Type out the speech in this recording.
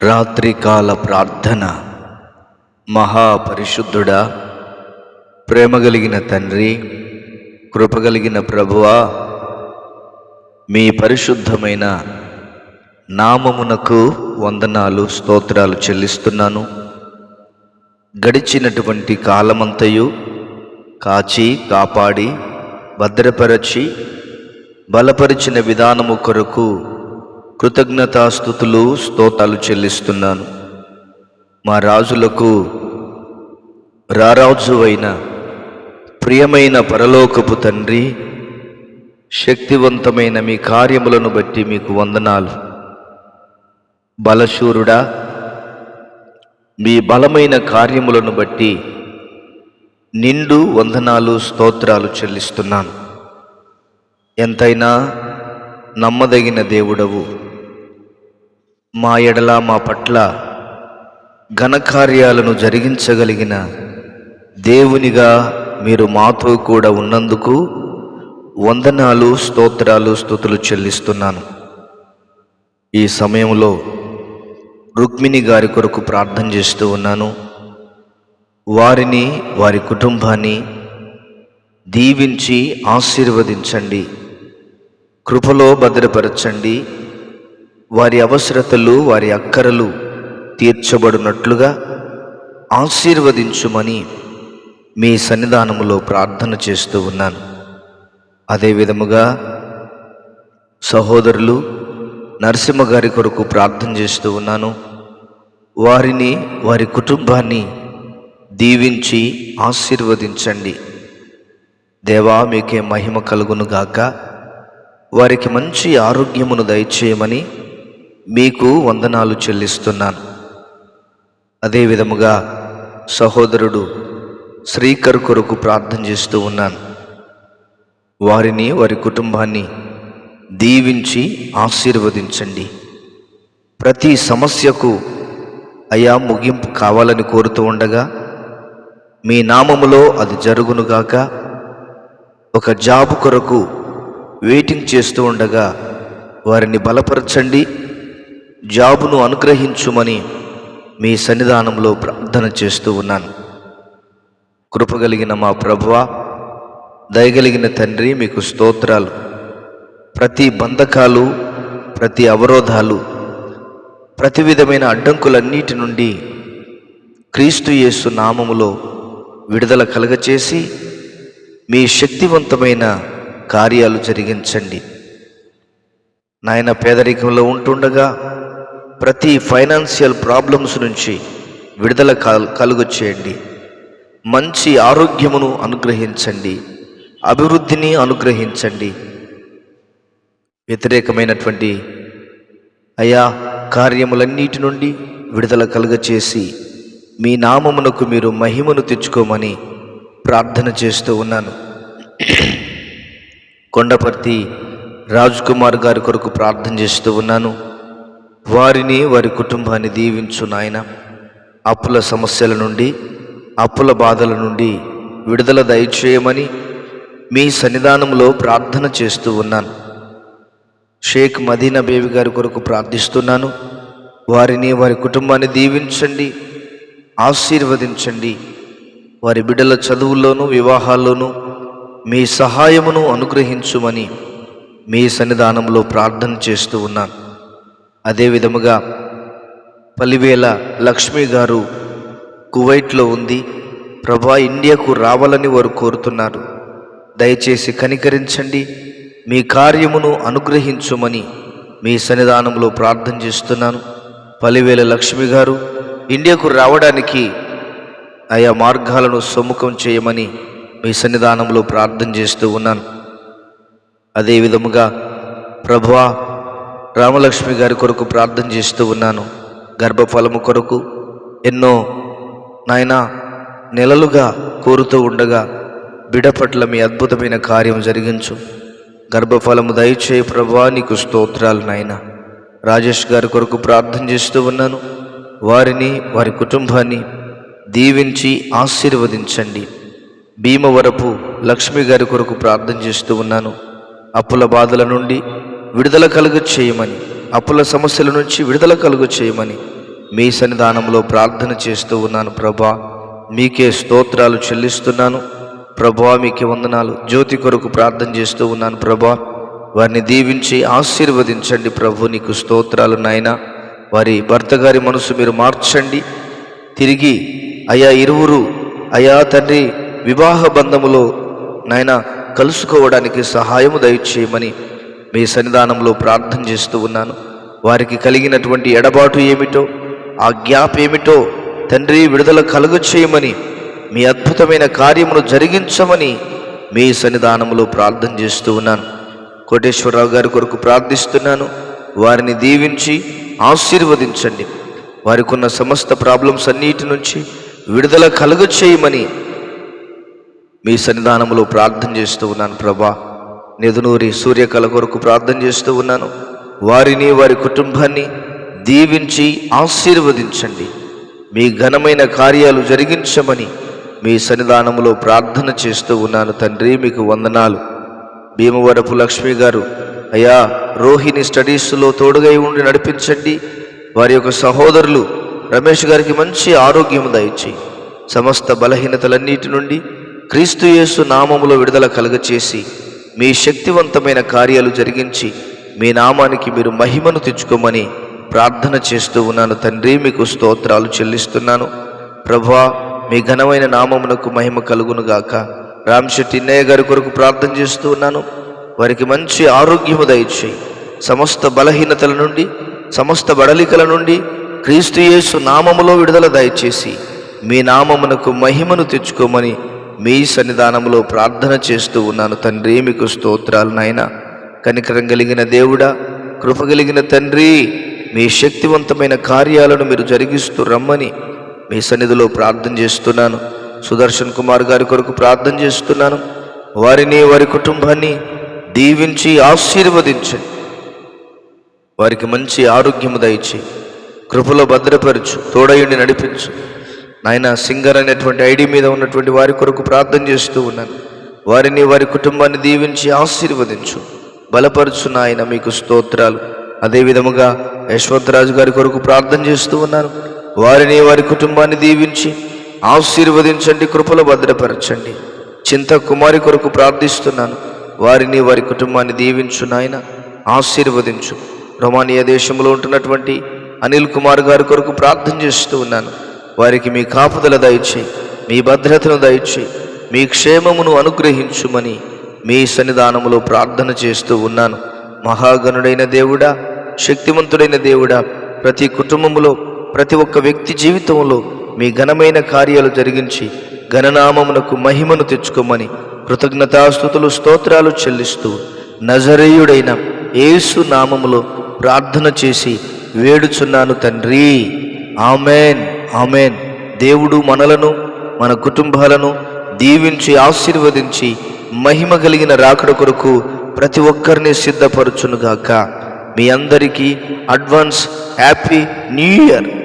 రాత్రికాల ప్రార్థన. మహాపరిశుద్ధుడా, ప్రేమగలిగిన తండ్రి, కృపగలిగిన ప్రభువా, మీ పరిశుద్ధమైన నామమునకు వందనాలు, స్తోత్రాలు చెల్లిస్తున్నాను. గడిచినటువంటి కాలమంతయు కాచి కాపాడి భద్రపరచి బలపరిచిన విధానము కొరకు కృతజ్ఞతాస్తుతులు, స్తోత్రాలు చెల్లిస్తున్నాను. మా రాజులకు రారాజు అయిన ప్రియమైన పరలోకపు తండ్రి, శక్తివంతమైన మీ కార్యములను బట్టి మీకు వందనాలు. బలశూరుడా, మీ బలమైన కార్యములను బట్టి నిండు వందనాలు, స్తోత్రాలు చెల్లిస్తున్నాను. ఎంతైనా నమ్మదగిన దేవుడవు, మా ఎడల మా పట్ల ఘనకార్యాలను జరిగించగలిగిన దేవునిగా మీరు మాతో కూడా ఉన్నందుకు వందనాలు, స్తోత్రాలు, స్తుతులు చెల్లిస్తున్నాను. ఈ సమయంలో రుక్మిణి గారి కొరకు ప్రార్థన చేస్తూ ఉన్నాను. వారిని, వారి కుటుంబాన్ని దీవించి ఆశీర్వదించండి, కృపలో భద్రపరచండి. వారి అవసరతలు, వారి అక్కరలు తీర్చబడినట్లుగా ఆశీర్వదించుమని మీ సన్నిధానములో ప్రార్థన చేస్తూ ఉన్నాను. అదే విధముగా సహోదరులు నరసింహ గారి కొరకు ప్రార్థన చేస్తూ ఉన్నాను. వారిని, వారి కుటుంబాన్ని దీవించి ఆశీర్వదించండి. దేవా, మీకే మహిమ కలుగునుగాక. వారికి మంచి ఆరోగ్యమును దయచేయమని మీకు వందనాలు చెల్లిస్తున్నాను. అదే విధముగా సహోదరుడు శ్రీకర్ కొరకు ప్రార్థన చేస్తూ ఉన్నాను. వారిని, వారి కుటుంబాన్ని దీవించి ఆశీర్వదించండి. ప్రతి సమస్యకు అయా ముగింపు కావాలని కోరుతూ ఉండగా మీ నామములో అది జరుగునుగాక. ఒక జాబ్ కొరకు వెయిటింగ్ చేస్తూ ఉండగా వారిని బలపరచండి, జాబును అనుగ్రహించుమని మీ సన్నిధానంలో ప్రార్థన చేస్తూ ఉన్నాను. కృపగలిగిన మా ప్రభువా, దయగలిగిన తండ్రి, మీకు స్తోత్రాలు. ప్రతి బంధకాలు, ప్రతి అవరోధాలు, ప్రతి విధమైన అడ్డంకులన్నిటి నుండి క్రీస్తు యేసు నామములో విడుదల కలగచేసి మీ శక్తివంతమైన కార్యాలు జరిగించండి. నాయన, పేదరికంలో ఉంటుండగా ప్రతి ఫైనాన్షియల్ ప్రాబ్లమ్స్ నుంచి విడుదల కలుగ చేయండి. మంచి ఆరోగ్యమును అనుగ్రహించండి, అభివృద్ధిని అనుగ్రహించండి. వ్యతిరేకమైనటువంటి అయా కార్యములన్నిటి నుండి విడుదల కలుగచేసి మీ నామమునకు మీరు మహిమను తెచ్చుకోమని ప్రార్థన చేస్తూ ఉన్నాను. కొండపర్తి రాజ్ కుమార్ గారి కొరకు ప్రార్థన చేస్తూ ఉన్నాను. వారిని, వారి కుటుంబాన్ని దీవించు నాయన. అప్పుల సమస్యల నుండి, అప్పుల బాధల నుండి విడుదల దయచేయమని మీ సన్నిధానంలో ప్రార్థన చేస్తూ ఉన్నాను. షేక్ మదీనా బేబీ గారి కొరకు ప్రార్థిస్తున్నాను. వారిని, వారి కుటుంబాన్ని దీవించండి, ఆశీర్వదించండి. వారి బిడ్డల చదువుల్లోనూ, వివాహాల్లోనూ మీ సహాయమును అనుగ్రహించుమని మీ సన్నిధానంలో ప్రార్థన చేస్తూ ఉన్నాను. అదే విధముగా పల్లివేల లక్ష్మి గారు కువైట్లో ఉంది. ప్రభా, ఇండియాకు రావాలని వారు కోరుతున్నారు. దయచేసి కనికరించండి, మీ కార్యమును అనుగ్రహించుమని మీ సన్నిధానంలో ప్రార్థన చేస్తున్నాను. పల్లివేల లక్ష్మి గారు ఇండియాకు రావడానికి ఆయా మార్గాలను సమ్ముఖం చేయమని మీ సన్నిధానంలో ప్రార్థన చేస్తూ ఉన్నాను. అదే విధముగా ప్రభువా, రామలక్ష్మి గారి కొరకు ప్రార్థన చేస్తూ ఉన్నాను. గర్భఫలము కొరకు ఎన్నో నాయన నెలలుగా కోరుతూ ఉండగా బిడ్డ పట్ల మీ అద్భుతమైన కార్యం జరిగించు. గర్భఫలము దయచేయి ప్రభువా, నీకు స్తోత్రాలు నాయన. రాజేష్ గారి కొరకు ప్రార్థన చేస్తూ ఉన్నాను. వారిని, వారి కుటుంబాన్ని దీవించి ఆశీర్వదించండి. భీమవరపు లక్ష్మి గారి కొరకు ప్రార్థన చేస్తూ ఉన్నాను. అప్పుల బాధల నుండి విడుదల కలుగ చేయమని, అప్పుల సమస్యల నుంచి విడుదల కలుగ చేయమని మీ సన్నిధానంలో ప్రార్థన చేస్తూ ఉన్నాను ప్రభా. మీకే స్తోత్రాలు చెల్లిస్తున్నాను ప్రభా. మీకే వందనాలు. జ్యోతి కొరకు ప్రార్థన చేస్తూ ఉన్నాను ప్రభా. వారిని దీవించి ఆశీర్వదించండి ప్రభు. నీకు స్తోత్రాలు నాయన. వారి భర్త గారి మనసు మీరు మార్చండి. తిరిగి అయా ఇరువురు అయా తండ్రి వివాహ బంధములో నాయన కలుసుకోవడానికి సహాయము దయచేయమని మీ సన్నిధానంలో ప్రార్థన చేస్తూ ఉన్నాను. వారికి కలిగినటువంటి ఎడబాటు ఏమిటో, ఆ గ్యాప్ ఏమిటో తండ్రి విడుదల కలుగచేయమని, మీ అద్భుతమైన కార్యమును జరిగించమని మీ సన్నిధానంలో ప్రార్థన చేస్తూ ఉన్నాను. కోటేశ్వరరావు గారి కొరకు ప్రార్థిస్తున్నాను. వారిని దీవించి ఆశీర్వదించండి. వారికి ఉన్న సమస్త ప్రాబ్లమ్స్ అన్నిటి నుంచి విడుదల కలుగచేయమని మీ సన్నిధానంలో ప్రార్థన చేస్తూ ఉన్నాను ప్రభా. నెదునూరి సూర్యకళ కొరకు ప్రార్థన చేస్తూ ఉన్నాను. వారిని వారి కుటుంబాన్ని దీవించి ఆశీర్వదించండి. మీ ఘనమైన కార్యాలు జరిగించమని మీ సన్నిధానంలో ప్రార్థన చేస్తూ ఉన్నాను తండ్రి. మీకు వందనాలు. భీమవరపు లక్ష్మి గారు అయ్యా రోహిణి స్టడీస్లో తోడుగా ఉండి నడిపించండి. వారి యొక్క సహోదరులు రమేష్ గారికి మంచి ఆరోగ్యము దయచేయి. సమస్త బలహీనతలన్నిటి నుండి క్రీస్తు యేసు నామములో విడుదల కలుగచేసి మీ శక్తివంతమైన కార్యాలు జరిగించి మీ నామానికి మీరు మహిమను తెచ్చుకోమని ప్రార్థన చేస్తూ ఉన్నాను తండ్రి. మీకు స్తోత్రాలు చెల్లిస్తున్నాను ప్రభువా. మీ ఘనమైన నామమునకు మహిమ కలుగునుగాక. రామశెట్టి ఇన్నయ్య గారి కొరకు ప్రార్థన చేస్తూ ఉన్నాను. వారికి మంచి ఆరోగ్యము దయచేయి. సమస్త బలహీనతల నుండి, సమస్త బడలికల నుండి క్రీస్తు యేసు నామములో విడుదల దయచేసి మీ నామమునకు మహిమను తెచ్చుకోమని మీ సన్నిధానంలో ప్రార్థన చేస్తూ ఉన్నాను తండ్రి. మీకు స్తోత్రాలు నాయన. కనికరం కలిగిన దేవుడా, కృప కలిగిన తండ్రి, మీ శక్తివంతమైన కార్యాలను మీరు జరిగిస్తూ రమ్మని మీ సన్నిధిలో ప్రార్థన చేస్తున్నాను. సుదర్శన్ కుమార్ గారి కొరకు ప్రార్థన చేస్తున్నాను. వారిని వారి కుటుంబాన్ని దీవించి ఆశీర్వదించండి. వారికి మంచి ఆరోగ్యము దయచేయి. కృపలో భద్రపరచు, తోడయుండి నడిపించు నాయన. సింగర్ అనేటువంటి ఐడి మీద ఉన్నటువంటి వారి కొరకు ప్రార్థన చేస్తూ ఉన్నాను. వారిని వారి కుటుంబాన్ని దీవించి ఆశీర్వదించు, బలపరచు నాయన. మీకు స్తోత్రాలు. అదేవిధముగా యశ్వంతరాజు గారి కొరకు ప్రార్థన చేస్తూ ఉన్నాను. వారిని వారి కుటుంబాన్ని దీవించి ఆశీర్వదించండి, కృపలో భద్రపరచండి. చింత కుమారి కొరకు ప్రార్థిస్తున్నాను. వారిని వారి కుటుంబాన్ని దీవించు నాయన, ఆశీర్వదించు. రొమానియా దేశంలో ఉంటున్నటువంటి అనిల్ కుమార్ గారి కొరకు ప్రార్థన చేస్తూ ఉన్నాను. వారికి మీ కాపుదల దయచేయి, మీ భద్రతను దయచేయి, మీ క్షేమమును అనుగ్రహించుమని మీ సన్నిధానములో ప్రార్థన చేస్తూ ఉన్నాను. మహాగణుడైన దేవుడా, శక్తివంతుడైన దేవుడా, ప్రతి కుటుంబములో, ప్రతి ఒక్క వ్యక్తి జీవితంలో మీ ఘనమైన కార్యాలు జరిగించి ఘననామమునకు మహిమను తెచ్చుకోమని కృతజ్ఞతాస్తుతులు స్తోత్రాలు చెల్లిస్తూ నజరేయుడైన యేసు నామములో ప్రార్థన చేసి వేడుచున్నాను తండ్రి. Amen, amen. దేవుడు మనలను, మన కుటుంబాలను దీవించి ఆశీర్వదించి మహిమ కలిగిన రాకడ కొరకు ప్రతి ఒక్కరిని సిద్ధపరచునుగాక. మీ అందరికీ అడ్వాన్స్ హ్యాపీ న్యూ ఇయర్.